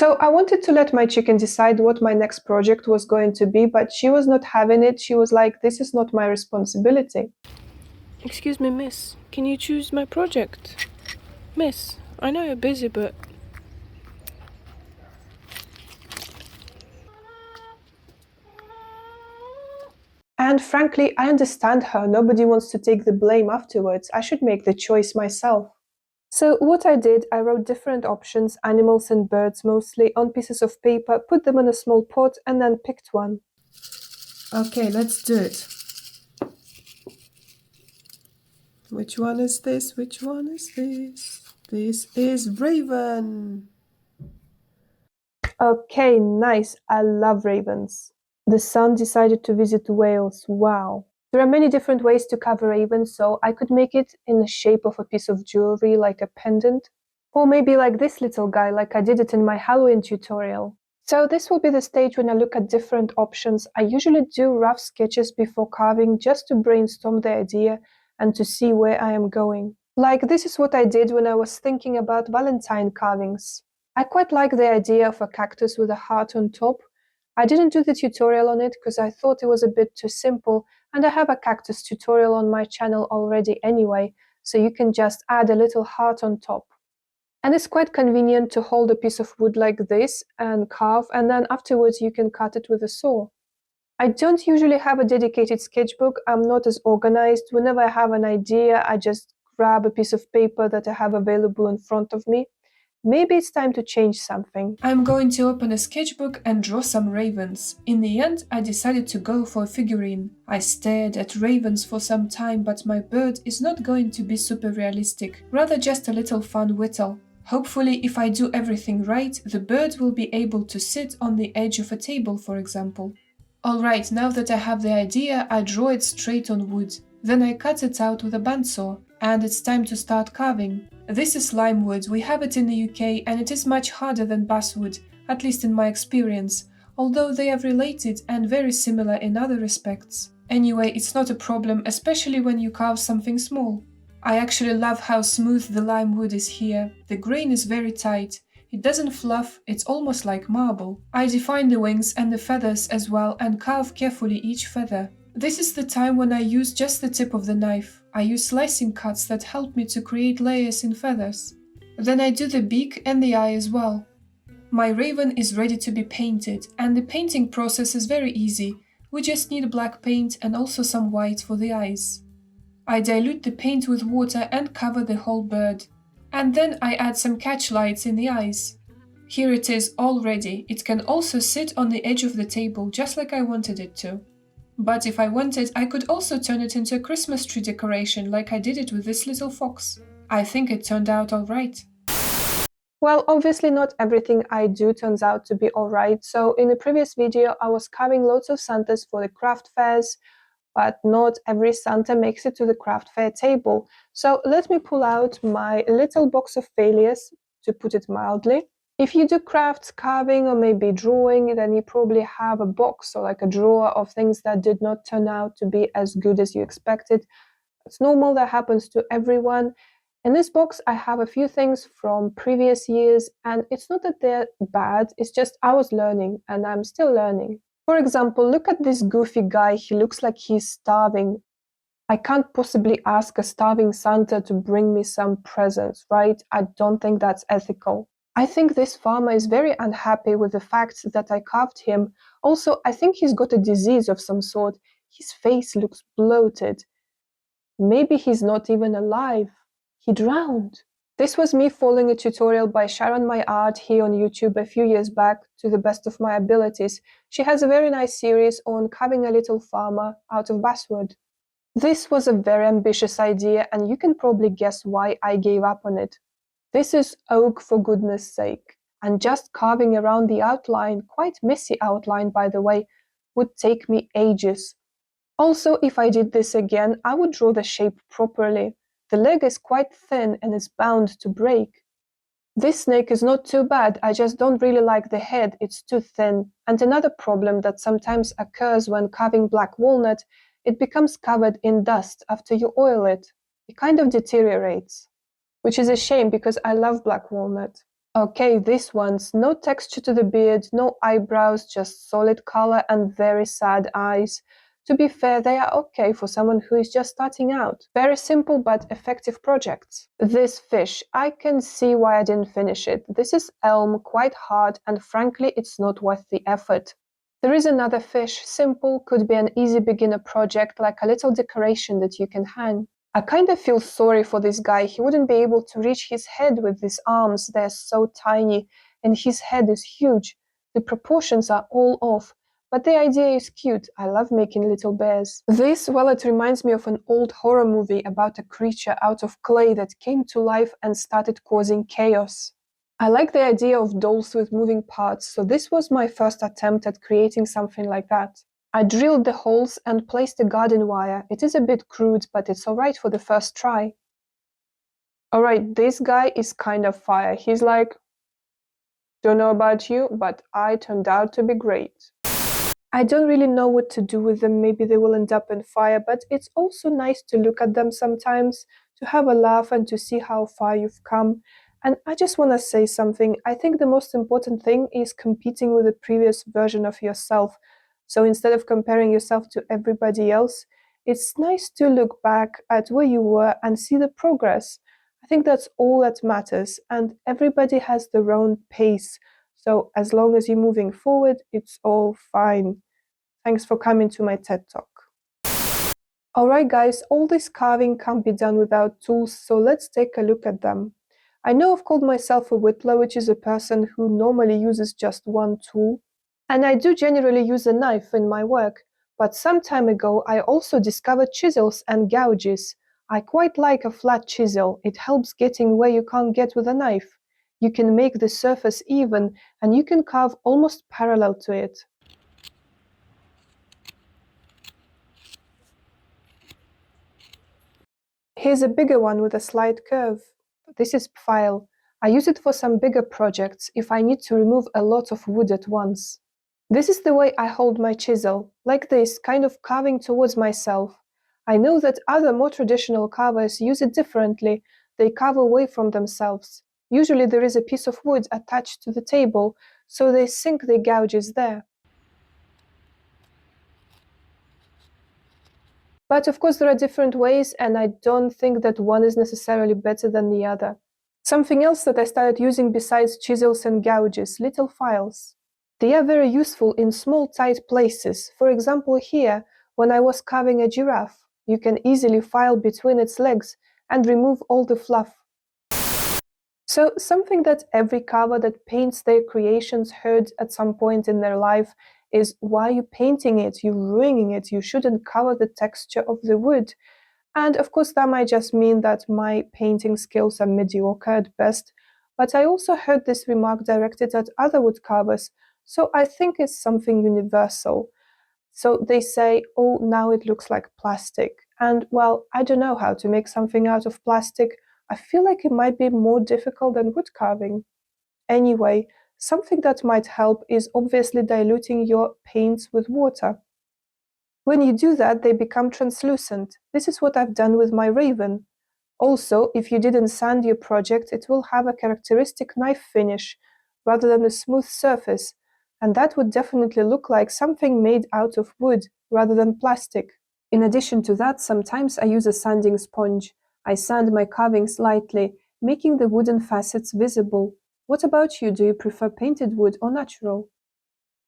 So I wanted to let my chicken decide what my next project was going to be, but she was not having it. She was like, this is not my responsibility. Excuse me, miss. Can you choose my project? Miss, I know you're busy, but And frankly, I understand her. Nobody wants to take the blame afterwards. I should make the choice myself. So what I did, I wrote different options, animals and birds mostly, on pieces of paper, put them in a small pot, and then picked one. Okay, let's do it. Which one is this? Which one is this? This is Raven. Okay, nice. I love ravens. The sun decided to visit Wales. Wow. There are many different ways to carve a raven, so I could make it in the shape of a piece of jewelry, like a pendant, or maybe like this little guy, like I did it in my Halloween tutorial. So this will be the stage when I look at different options. I usually do rough sketches before carving just to brainstorm the idea and to see where I am going. Like this is what I did when I was thinking about Valentine carvings. I quite like the idea of a cactus with a heart on top. I didn't do the tutorial on it because I thought it was a bit too simple, and I have a cactus tutorial on my channel already anyway, so you can just add a little heart on top. And it's quite convenient to hold a piece of wood like this and carve, and then afterwards you can cut it with a saw. I don't usually have a dedicated sketchbook. I'm not as organized. Whenever I have an idea, I just grab a piece of paper that I have available in front of me. Maybe it's time to change something. I'm going to open a sketchbook and draw some ravens. In the end, I decided to go for a figurine. I stared at ravens for some time, but my bird is not going to be super realistic, rather just a little fun whittle. Hopefully, if I do everything right, the bird will be able to sit on the edge of a table, for example. Alright, now that I have the idea, I draw it straight on wood. Then I cut it out with a bandsaw, and it's time to start carving. This is lime wood, we have it in the UK, and it is much harder than basswood, at least in my experience, although they are related and very similar in other respects. Anyway, it's not a problem, especially when you carve something small. I actually love how smooth the lime wood is here. The grain is very tight. It doesn't fluff, it's almost like marble. I define the wings and the feathers as well and carve carefully each feather. This is the time when I use just the tip of the knife. I use slicing cuts that help me to create layers in feathers. Then I do the beak and the eye as well. My raven is ready to be painted, and the painting process is very easy. We just need black paint and also some white for the eyes. I dilute the paint with water and cover the whole bird. And then I add some catch lights in the eyes. Here it is all ready. It can also sit on the edge of the table just like I wanted it to. But if I wanted, I could also turn it into a Christmas tree decoration like I did it with this little fox. I think it turned out alright. Well, obviously not everything I do turns out to be alright. So in the previous video, I was carving loads of Santas for the craft fairs, but not every Santa makes it to the craft fair table. So let me pull out my little box of failures, to put it mildly. If you do crafts, carving, or maybe drawing, then you probably have a box or like a drawer of things that did not turn out to be as good as you expected. It's normal, that happens to everyone. In this box, I have a few things from previous years, and it's not that they're bad, it's just I was learning and I'm still learning. For example, look at this goofy guy, he looks like he's starving. I can't possibly ask a starving Santa to bring me some presents, right? I don't think that's ethical. I think this farmer is very unhappy with the fact that I carved him. Also, I think he's got a disease of some sort. His face looks bloated. Maybe he's not even alive. He drowned. This was me following a tutorial by Sharon My Art here on YouTube a few years back to the best of my abilities. She has a very nice series on carving a little farmer out of basswood. This was a very ambitious idea, and you can probably guess why I gave up on it. This is oak, for goodness sake, and just carving around the outline, quite messy outline by the way, would take me ages. Also, if I did this again, I would draw the shape properly. The leg is quite thin and is bound to break. This snake is not too bad, I just don't really like the head, it's too thin. And another problem that sometimes occurs when carving black walnut, it becomes covered in dust after you oil it. It kind of deteriorates, which is a shame because I love black walnut. Okay, this one's no texture to the beard, no eyebrows, just solid color and very sad eyes. To be fair, they are okay for someone who is just starting out. Very simple but effective projects. This fish, I can see why I didn't finish it. This is elm, quite hard, and frankly, it's not worth the effort. There is another fish, simple, could be an easy beginner project like a little decoration that you can hang. I kind of feel sorry for this guy. He wouldn't be able to reach his head with these arms. They're so tiny, and his head is huge. The proportions are all off. But the idea is cute. I love making little bears. This, well, it reminds me of an old horror movie about a creature out of clay that came to life and started causing chaos. I like the idea of dolls with moving parts, so this was my first attempt at creating something like that. I drilled the holes and placed the garden wire. It is a bit crude, but it's alright for the first try. Alright, this guy is kind of fire. He's like, don't know about you, but I turned out to be great. I don't really know what to do with them. Maybe they will end up in fire, but it's also nice to look at them sometimes, to have a laugh and to see how far you've come. And I just want to say something. I think the most important thing is competing with the previous version of yourself. So instead of comparing yourself to everybody else, it's nice to look back at where you were and see the progress. I think that's all that matters, and everybody has their own pace. So as long as you're moving forward, it's all fine. Thanks for coming to my TED Talk. Alright guys, all this carving can't be done without tools, so let's take a look at them. I know I've called myself a whittler, which is a person who normally uses just one tool, and I do generally use a knife in my work, but some time ago I also discovered chisels and gouges. I quite like a flat chisel. It helps getting where you can't get with a knife. You can make the surface even, and you can carve almost parallel to it. Here's a bigger one with a slight curve. This is file. I use it for some bigger projects if I need to remove a lot of wood at once. This is the way I hold my chisel, like this, kind of carving towards myself. I know that other more traditional carvers use it differently. They carve away from themselves. Usually there is a piece of wood attached to the table, so they sink the gouges there. But of course, there are different ways, and I don't think that one is necessarily better than the other. Something else that I started using besides chisels and gouges, little files. They are very useful in small, tight places. For example, here, when I was carving a giraffe, you can easily file between its legs and remove all the fluff. So, something that every carver that paints their creations heard at some point in their life is, why are you painting it? You're ruining it. You shouldn't cover the texture of the wood. And of course, that might just mean that my painting skills are mediocre at best. But I also heard this remark directed at other wood carvers, so I think it's something universal. So they say, oh, now it looks like plastic. And well, I don't know how to make something out of plastic. I feel like it might be more difficult than wood carving. Anyway, something that might help is obviously diluting your paints with water. When you do that, they become translucent. This is what I've done with my raven. Also, if you didn't sand your project, it will have a characteristic knife finish rather than a smooth surface, and that would definitely look like something made out of wood rather than plastic. In addition to that, sometimes I use a sanding sponge. I sand my carvings lightly, making the wooden facets visible. What about you? Do you prefer painted wood or natural?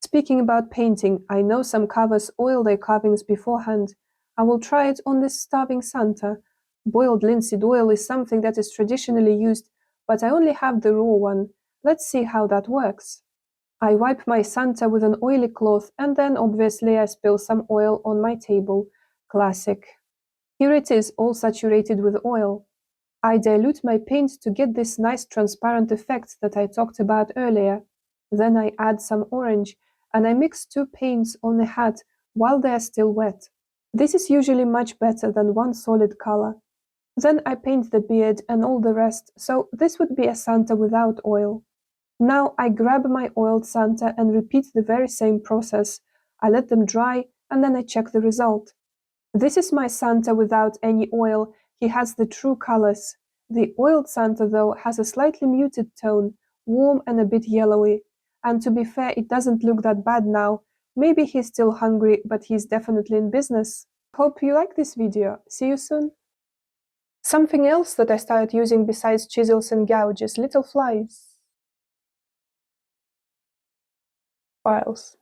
Speaking about painting, I know some carvers oil their carvings beforehand. I will try it on this starving Santa. Boiled linseed oil is something that is traditionally used, but I only have the raw one. Let's see how that works. I wipe my Santa with an oily cloth and then obviously I spill some oil on my table. Classic. Here it is, all saturated with oil. I dilute my paint to get this nice transparent effect that I talked about earlier. Then I add some orange and I mix two paints on the hat while they are still wet. This is usually much better than one solid color. Then I paint the beard and all the rest, so this would be a Santa without oil. Now I grab my oiled Santa and repeat the very same process. I let them dry and then I check the result. This is my Santa without any oil. He has the true colors. The oiled Santa, though, has a slightly muted tone, warm and a bit yellowy. And to be fair, it doesn't look that bad now. Maybe he's still hungry, but he's definitely in business. Hope you like this video. See you soon. Something else that I started using besides chisels and gouges, little flies. Files.